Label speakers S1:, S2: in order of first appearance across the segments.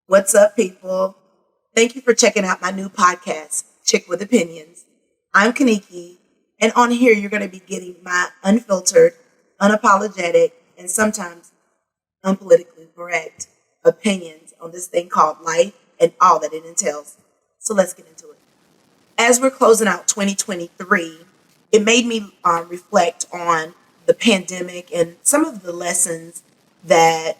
S1: What's up, people? Thank you for checking out my new podcast, Chick with Opinions. I'm Kaniki, and on here you're going to be getting my unfiltered, unapologetic, and sometimes unpolitically correct opinions on this thing called life and all that it entails. So let's get into it. As we're closing out 2023, it made me reflect on the pandemic and some of the lessons that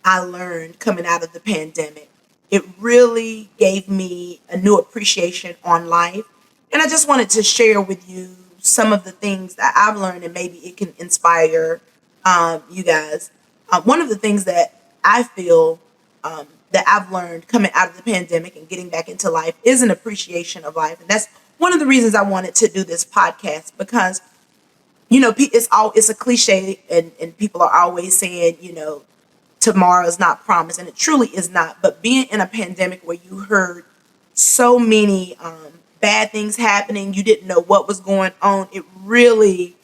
S1: I learned coming out of the pandemic. It really gave me a new appreciation on life. And I just wanted to share with you some of the things that I've learned and maybe it can inspire you guys. One of the things that I feel that I've learned coming out of the pandemic and getting back into life is an appreciation of life. And that's one of the reasons I wanted to do this podcast because, it's a cliche and people are always saying, tomorrow is not promised, and it truly is not. But being in a pandemic where you heard so many bad things happening, you didn't know what was going on, it really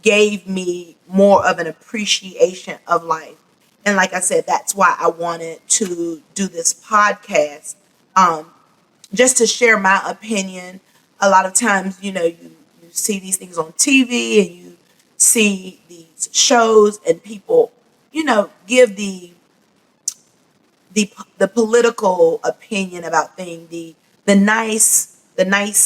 S1: gave me more of an appreciation of life. And like I said, that's why I wanted to do this podcast, just to share my opinion. A lot of times, you see these things on TV and you see these shows and people give the political opinion about things, the nice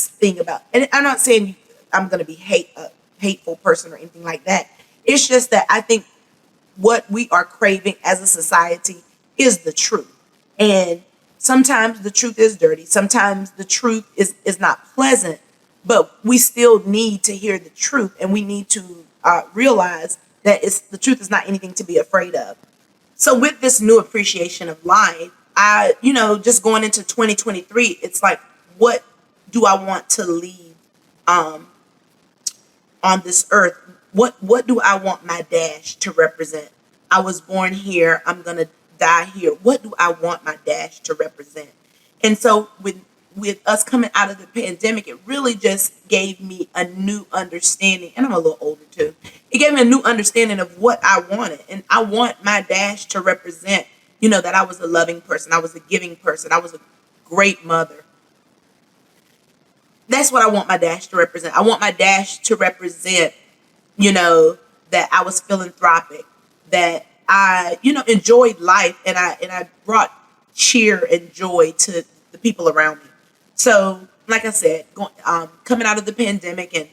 S1: thing about. And I'm not saying I'm going to be a hateful person or anything like that. It's just that I think what we are craving as a society is the truth, and sometimes the truth is dirty. Sometimes the truth is not pleasant, but we still need to hear the truth, and we need to realize that the truth is not anything to be afraid of. So with this new appreciation of life, just going into 2023, it's like, what do I want to leave on this earth? What do I want my dash to represent? I was born here. I'm gonna die here. What do I want my dash to represent? And so with us coming out of the pandemic, it really just gave me a new understanding. And I'm a little older too. It gave me a new understanding of what I wanted. And I want my dash to represent, that I was a loving person. I was a giving person. I was a great mother. That's what I want my dash to represent. I want my dash to represent, that I was philanthropic, that I, enjoyed life, and I brought cheer and joy to the people around me. So, like I said, coming out of the pandemic and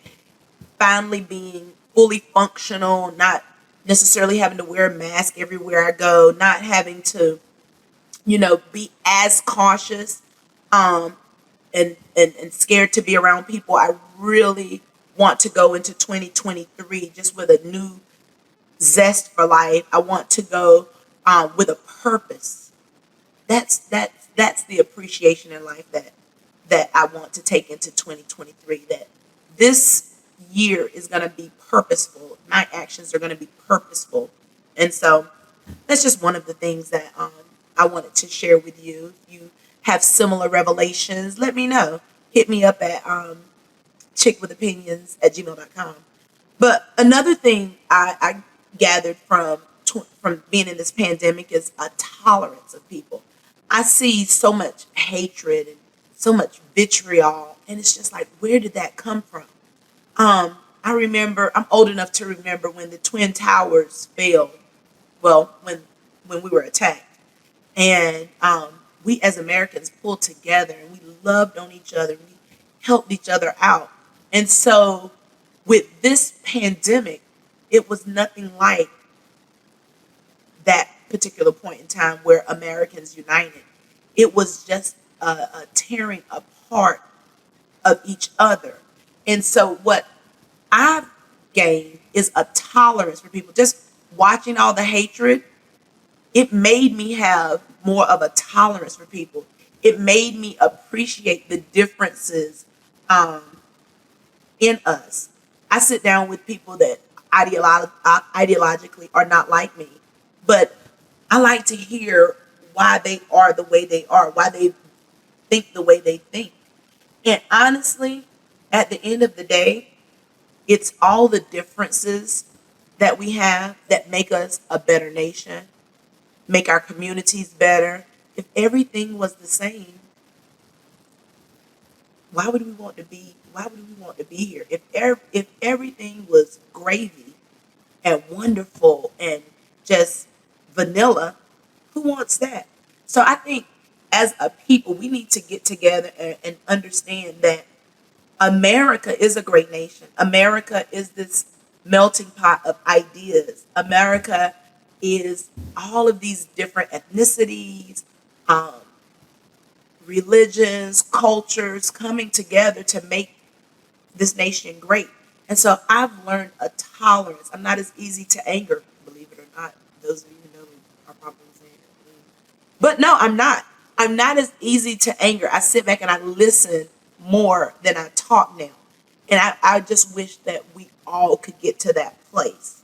S1: finally being fully functional, not necessarily having to wear a mask everywhere I go, not having to, be as cautious and scared to be around people. I really want to go into 2023 just with a new zest for life. I want to go with a purpose. That's the appreciation in life that I want to take into 2023, that this year is going to be purposeful. My actions are going to be purposeful. And so that's just one of the things that I wanted to share with you. If you have similar revelations, let me know. Hit me up at chickwithopinions@gmail.com. But another thing I gathered from being in this pandemic is a tolerance of people. I see so much hatred and so much vitriol, and it's just like, where did that come from? I remember, I'm old enough to remember when the Twin Towers failed. Well, when we were attacked, and we as Americans pulled together and we loved on each other. We helped each other out. And so with this pandemic, it was nothing like that particular point in time where Americans united. It was just a tearing apart of each other. And so what I've gained is a tolerance for people. Just watching all the hatred, it made me have more of a tolerance for people. It made me appreciate the differences in us. I sit down with people that ideologically are not like me, but I like to hear why they are the way they are, why they think the way they think. And honestly, at the end of the day, it's all the differences that we have that make us a better nation, make our communities better, If everything was the same, why would we want to be here? If everything was gravy and wonderful and just vanilla, who wants that? So I think as a people, we need to get together and understand that America is a great nation. America is this melting pot of ideas. America is all of these different ethnicities, um, religions, cultures coming together to make this nation great. And so I've learned a tolerance. I'm not as easy to anger, believe it or not. Those of you who know me are probably saying it. But no, I'm not. I'm not as easy to anger. I sit back and I listen more than I talk now. And I just wish that we all could get to that place.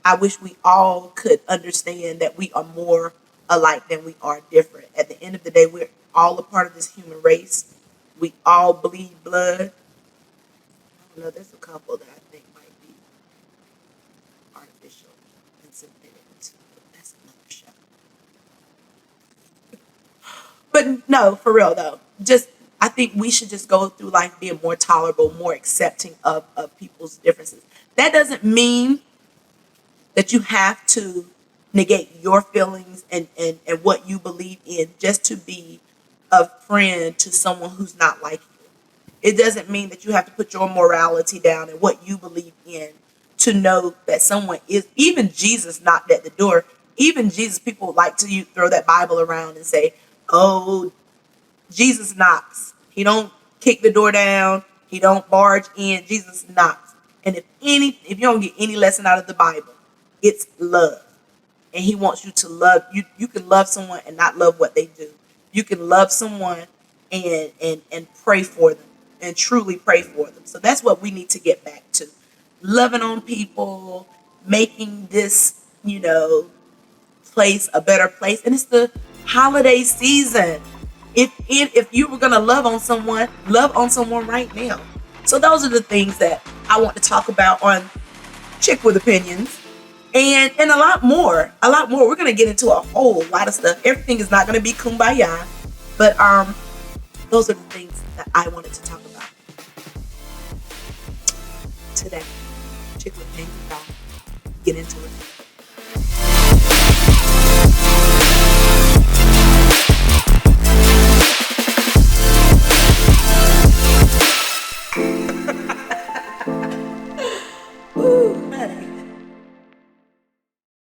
S1: I wish we all could understand that we are more alike than we are different. At the end of the day, we're all a part of this human race. We all bleed blood. I don't know, there's a couple that I think might be artificial and synthetic too, but that's another show. But no, for real though, just I think we should just go through life being more tolerable, more accepting of people's differences. That doesn't mean that you have to negate your feelings and what you believe in just to be a friend to someone who's not like you. It doesn't mean that you have to put your morality down and what you believe in to know that someone is, even Jesus knocked at the door. Even Jesus, people like to throw that Bible around and say, oh, Jesus knocks. He don't kick the door down. He don't barge in. Jesus knocks. And if you don't get any lesson out of the Bible, it's love. And he wants you to love. You can love someone and not love what they do. You can love someone and pray for them and truly pray for them. So that's what we need to get back to. Loving on people, making this, place a better place. And it's the holiday season. If you were gonna love on someone right now. So those are the things that I want to talk about on Chick with Opinions. And a lot more. We're gonna get into a whole lot of stuff. Everything is not gonna be kumbaya, but those are the things that I wanted to talk about today. Chick with Opinions, y'all. Get into it.